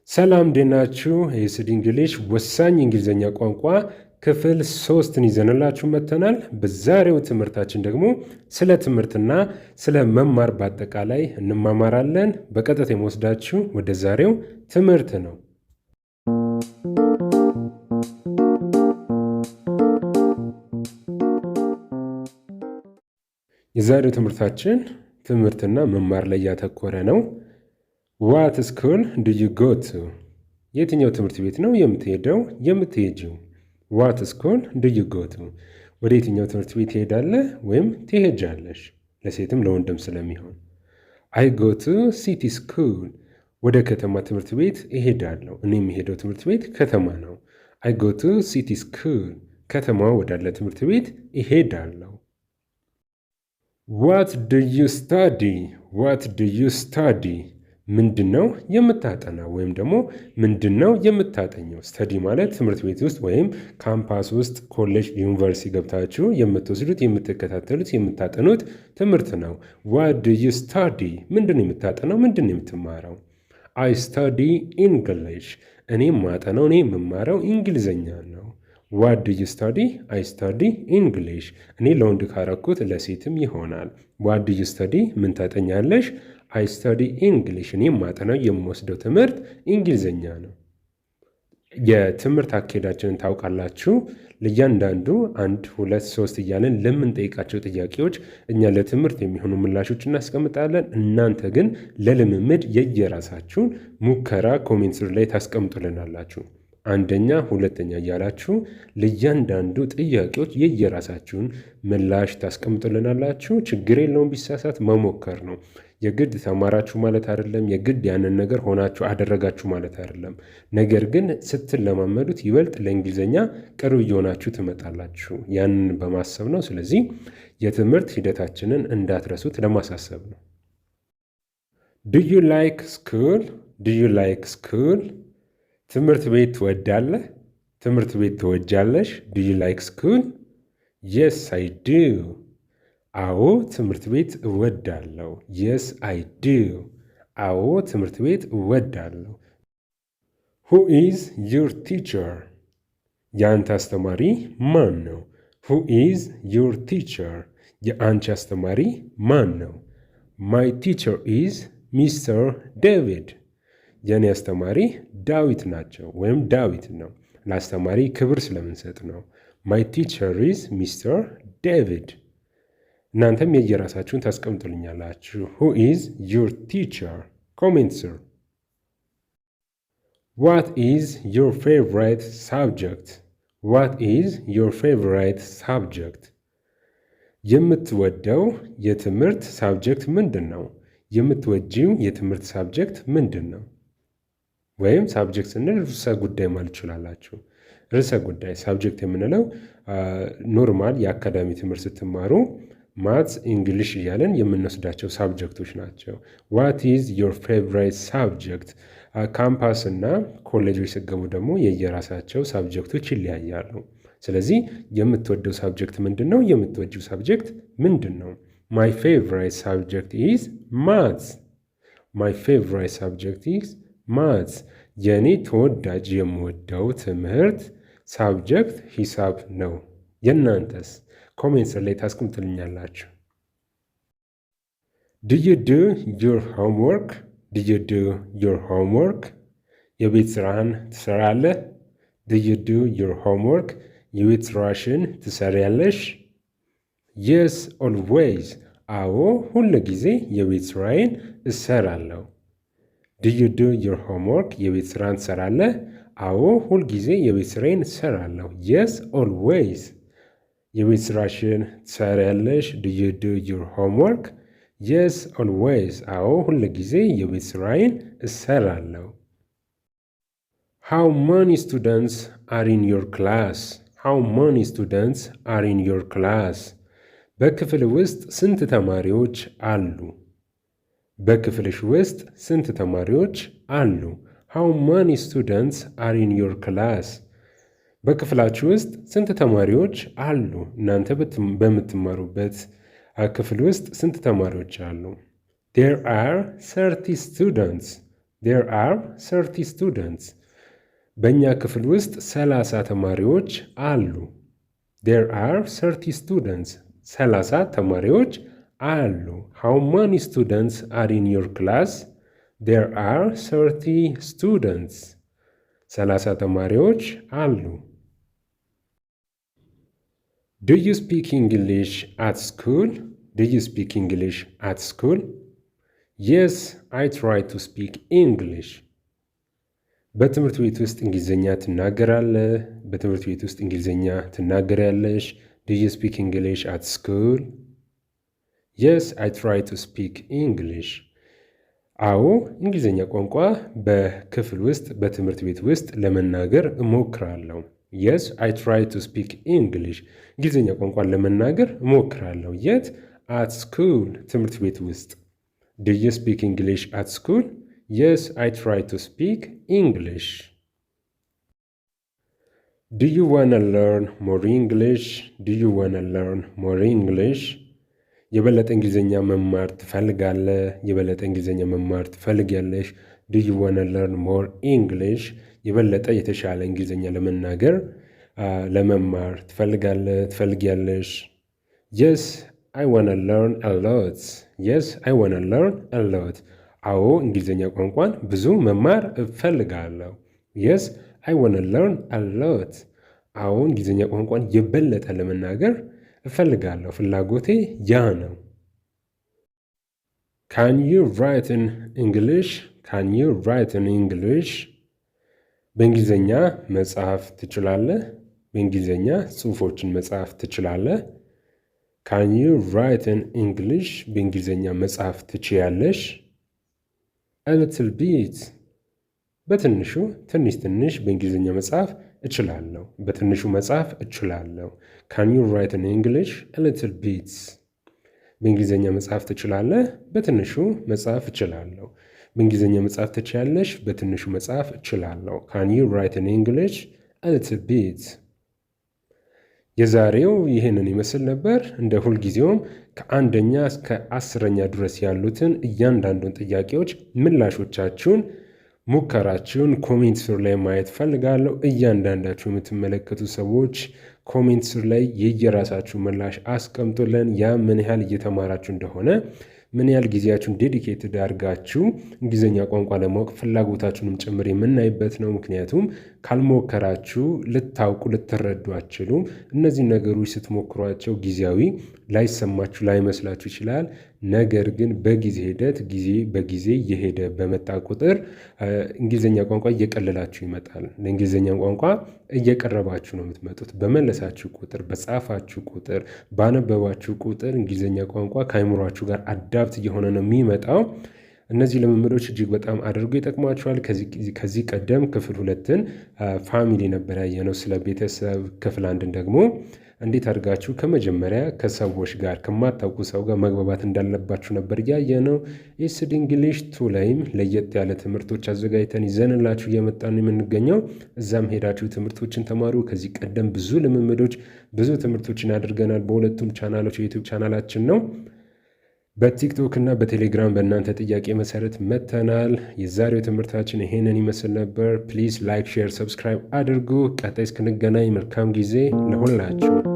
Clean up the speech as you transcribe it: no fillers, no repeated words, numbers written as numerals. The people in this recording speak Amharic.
ሰላም እንዴት ናችሁ? ኤስዲ እንግሊሽ ወሳኝ እንግሊዘኛ ቋንቋ ክፍል 3ን ይዘንላችሁ መጥተናል። በዛሬው ትምህርታችን ደግሞ ስለ ትምህርትና ስለ መማር በአጠቃላይ እንማማራለን። በቀጥታ የምወስዳችሁ ወደ ዛሬው ትምህርት ነው። የዛሬው ትምህርታችን ትምህርትና መማር ላይ ያተኮረ ነው። ዋት ስኩል ዱ ዩ ጎ ቱ? የትኛው ትምህርት ቤት ነው የምትሄደው የምትሄጂው? ዋት ስኩል ዱ ዩ ጎ ቱ? ወደ የትኛው ትምህርት ቤት ትሄዳለህ ወይም ትሄጃለሽ? ለሴትም ለወንድም ስለሚሆን። አይ ጎ ቱ ሲቲ ስኩል። ወደ ከተማ ትምህርት ቤት እሄዳለሁ። እኔ የሚሄደው ትምህርት ቤት ከተማ ነው። አይ ጎ ቱ ሲቲ ስኩል። ከተማ ወዳለ ትምህርት ቤት እሄዳለሁ። ዋት ዱ ዩ ስታዲ? ዋት ዱ ዩ ስታዲ? ምንድን ነው የምታጠናው ወይም ደግሞ ምንድን ነው የምታጠኘው? ስተዲ ማለት ትምህርት ቤት ውስጥ ወይም ካምፓስ ውስጥ ኮሌጅ፣ ዩኒቨርሲቲ ገብታችሁ የምትወስዱት፣ የምትከታተሉት፣ የምታጠኑት ትምህርት ነው። ዋት ዱ ዩ ስታዲ? ምንድን ነው የምታጠናው? ምንድን ነው የምትማረው? አይ ስታዲ ኢንግሊሽ። እኔ የማጠናው እኔ የምማረው እንግሊዘኛ ነው። ዋት ዱ ዩ ስታዲ? አይ ስታዲ ኢንግሊሽ። እኔ ለወንድ ካረኩት ለሴትም ይሆናል። ዋት ዱ ዩ ስታዲ? ምን ታጠኛለሽ? አይ ስታዲ ኢንግሊሽ። እኔ የማጠናው የምወስደው ትምህርት እንግሊዝኛ ነው። የትምህርት አካሄዳችንን ታውቃላችሁ። ለእያንዳንዱ 1 2 3 እያለን ለምንጠይቃቸው ጥያቄዎች እኛ ለትምህርት የሚሆኑ ምላሾች እናስቀምጣለን። እናንተ ግን ለልምምድ የየራሳችሁን ሙከራ ኮሜንት ስር ላይ ታስቀምጡልናላችሁ። አንደኛ፣ ሁለተኛ እያላችሁ ለእያንዳንዱ ጥያቄዎች የየራሳችሁን ምላሽ ታስቀምጡልናላችሁ። ችግር የለውም፣ ቢሳሳት መሞከር ነው። የግድ ተማራችሁ ማለት አይደለም። የግድ ያንን ነገር ሆናችሁ አደረጋችሁ ማለት አይደለም። ነገር ግን ስትለማመዱት ይበልጥ ለእንግሊዝኛ ቅርብ እየሆናችሁ ትመጣላችሁ። ያንን በማሰብ ነው። ስለዚህ የትምህርት ሂደታችንን እንዳትረሱት ለማሳሰብ ነው። ዱ ዩ ላይክ ስኩል? ዱ ዩ ላይክ ስኩል? ትምህርት ቤት ትወዳለህ? ትምህርት ቤት ትወጃለሽ? ዱ ዩ ላይክ ስኩል? የስ አይ ዱ። አዎ ትምህርት ቤት እወዳለሁ። የስ አይ ዱ። አዎ ትምህርት ቤት እወዳለሁ። ሁ ኢዝ ዩር ቲቸር? የአንተ አስተማሪ ማን ነው? ሁ ኢዝ ዩር ቲቸር? የአንቺ አስተማሪ ማን ነው? ማይ ቲቸር ኢዝ ሚስተር ዴቪድ። የእኔ አስተማሪ ዳዊት ናቸው ወይም ዳዊት ነው። ለአስተማሪ ክብር ስለምንሰጥ ነው። ማይ ቲቸር ኢዝ ሚስተር ዴቪድ። እናንተም የየራሳችሁን ታስቀምጡልኛላችሁ። ሁ ኢዝ ዩር ቲቸር? ኮሜንት ስር። ዋት ኢዝ ዩር ፌቨራይት ሳብጀክት? ዋት ኢዝ ዩር ፌቨራይት ሳብጀክት? የምትወደው የትምህርት ሳብጀክት ምንድን ነው? የምትወጂው የትምህርት ሳብጀክት ምንድን ነው? ወይም ሳብጀክት ስንል ርዕሰ ጉዳይ ማለት ትችላላችሁ። ርዕሰ ጉዳይ ሳብጀክት የምንለው ኖርማል የአካዳሚ ትምህርት ስትማሩ ማትስ፣ እንግሊሽ እያለን የምንወስዳቸው ሳብጀክቶች ናቸው። ዋት ኢዝ ዮር ፌቨራይት ሳብጀክት? ካምፓስ እና ኮሌጆች ስገቡ ደግሞ የየራሳቸው ሳብጀክቶች ይለያያሉ። ስለዚህ የምትወደው ሳብጀክት ምንድን ነው? የምትወጂው ሳብጀክት ምንድን ነው? ማይ ፌቨራይት ሳብጀክት ኢዝ ማትስ። ማይ ፌቨራይት ሳብጀክት ኢዝ ማትስ። የእኔ ተወዳጅ የምወደው ትምህርት ሳብጀክት ሂሳብ ነው። የእናንተስ? ኮሜንት ስር ላይ ታስቀምጡልኛላችሁ። ዱ ዩ ዱ ዩር ሆምወርክ? ዱ ዩ ዱ ዩር ሆምወርክ? የቤት ስራህን ትሰራለህ? ዱ ዩ ዱ ዩር ሆምወርክ? የቤት ስራሽን ትሰሪያለሽ? የስ ኦልዌይዝ። አዎ ሁል ጊዜ የቤት ስራዬን እሰራለሁ። ዱ ዩ ዱ ዩር ሆምወርክ? የቤት ስራን ትሰራለህ? አዎ ሁል ጊዜ የቤት ስራዬን እሰራለሁ። የስ ኦልዌይዝ። የቤት ስራሽን ትሰሪያለሽ? ዱ ዩ ዱ ዩር ሆምወርክ? የስ ኦልዌይዝ። አዎ ሁል ጊዜ የቤት ስራዬን እሰራለሁ። ሃው ማኒ ስቱደንትስ አር ኢን ዮር ክላስ? ሃው ማኒ ስቱደንትስ አር ኢን ዮር ክላስ? በክፍል ውስጥ ስንት ተማሪዎች አሉ? በክፍልሽ ውስጥ ስንት ተማሪዎች አሉ? ሃው ማኒ ስቱደንትስ አር ኢን ዮር ክላስ? በክፍላችሁ ውስጥ ስንት ተማሪዎች አሉ? እናንተ በምትማሩበት ክፍል ውስጥ ስንት ተማሪዎች አሉ? There are 30 students. There are 30 students. በእኛ ክፍል ውስጥ 30 ተማሪዎች አሉ። There are 30 students. 30 ተማሪዎች አሉ። How many students are in your class? There are 30 students. 30 ተማሪዎች አሉ። Do you speak English at school? Do you speak English at school? Yes, I try to speak English. በትምህርት ቤት ውስጥ እንግሊዝኛ ትናገራለህ? በትምህርት ቤት ውስጥ እንግሊዝኛ ትናገሪያለሽ? Do you speak English at school? Yes, I try to speak English. አዎ እንግሊዝኛ ቋንቋ በክፍል ውስጥ በትምህርት ቤት ውስጥ ለመናገር እሞክራለሁ። Yes, I try to speak English. እንግሊዝኛ ቋንቋን ለመናገር እሞክራለሁ። የት? At school, ትምህርት ቤት ውስጥ። Do you speak English at school? Yes, I try to speak English. Do you want to learn more English? Do you want to learn more English? የበለጠ እንግሊዝኛ መማር ትፈልጋለህ? የበለጠ እንግሊዝኛ መማር ትፈልጊያለሽ? Do you want to learn more English? የበለጠ የተሻለ እንግሊዝኛ ለመናገር ለመማር ትፈልጋለህ? ትፈልጊያለሽ? Yes, I want to learn a lot. Yes, I want to learn a lot. አዎ እንግሊዝኛ ቋንቋን ብዙ መማር እፈልጋለሁ። Yes, I want to learn a lot. አዎ እንግሊዝኛ ቋንቋን የበለጠ ለመናገር እፈልጋለሁ። ፍላጎቴ ያ ነው። Can you write in English? Can you write in English? በእንግሊዝኛ መጻፍ ትችላለህ? በእንግሊዝኛ ጽሑፎችን መጻፍ ትችላለህ? Can you write in English? በእንግሊዝኛ መጻፍ ትችያለሽ? A little bit. በትንሹ ትንሽ በእንግሊዝኛ መጻፍ እችላለሁ። በትንሹ መጻፍ እችላለሁ። Can you write in English? A little bit. በእንግሊዝኛ መጻፍ ትችላለህ? በትንሹ መጻፍ እችላለሁ። በእንግሊዝኛ መጻፍ ትችያለሽ? በትንሹ መጻፍ እችላለሁ። Can you write in English? A little bit. የዛሬው ይህንን ይመስል ነበር። እንደ ሁልጊዜውም ከአንደኛ እስከ 10ኛ ድረስ ያሉትን እያንዳንዱን ጥያቄዎች ምላሾቻችሁን ሙከራችሁን ኮሜንት ስር ላይ ማየት ፈልጋለሁ። እያንዳንዳችሁ የምትመለከቱ ሰዎች ኮሜንት ስር ላይ የየራሳችሁ ምላሽ አስቀምጡልን። ያ ምን ያህል እየተማራችሁ እንደሆነ ምን ያህል ጊዜያችሁን ዴዲኬትድ አድርጋችሁ እንግሊዝኛ ቋንቋ ለማወቅ ፍላጎታችሁንም ጭምር የምናይበት ነው። ምክንያቱም ካልሞከራችሁ ልታውቁ ልትረዱ አትችሉም። እነዚህ ነገሮች ስትሞክሯቸው ጊዜያዊ ላይሰማችሁ ላይመስላችሁ ይችላል። ነገር ግን በጊዜ ሂደት ጊዜ በጊዜ እየሄደ በመጣ ቁጥር እንግሊዝኛ ቋንቋ እየቀለላችሁ ይመጣል። ለእንግሊዝኛ ቋንቋ እየቀረባችሁ ነው የምትመጡት። በመለሳችሁ ቁጥር፣ በጻፋችሁ ቁጥር፣ ባነበባችሁ ቁጥር እንግሊዝኛ ቋንቋ ከአይምሯችሁ ጋር አዳፕት እየሆነ ነው የሚመጣው። እነዚህ ልምምዶች እጅግ በጣም አድርገው ይጠቅሟቸዋል። ከዚህ ቀደም ክፍል 2ን ፋሚሊ ነበር ያየነው ስለ ቤተሰብ። ክፍል 1ን ደግሞ እንዴት አድርጋችሁ ከመጀመሪያ ከሰዎች ጋር ከማታውቁ ሰው ጋር መግባባት እንዳለባችሁ ነበር ያየነው። ኤስዲ እንግሊሽ 2 ላይም ለየት ያለ ትምህርቶች አዘጋጅተን ይዘንላችሁ እየመጣን የምንገኘው። እዛም ሄዳችሁ ትምህርቶችን ተማሩ። ከዚህ ቀደም ብዙ ልምምዶች ብዙ ትምህርቶችን አድርገናል። በሁለቱም ቻናሎች የዩቲዩብ ቻናላችን ነው። በቲክቶክ እና በቴሌግራም በእናንተ ጥያቄ መሰረት መተናል። የዛሬው ትምህርታችን ይሄንን ይመስል ነበር። ፕሊዝ ላይክ፣ ሼር፣ ሰብስክራይብ አድርጉ። ቀጣይ እስክንገናኝ መልካም ጊዜ ለሁላችሁ።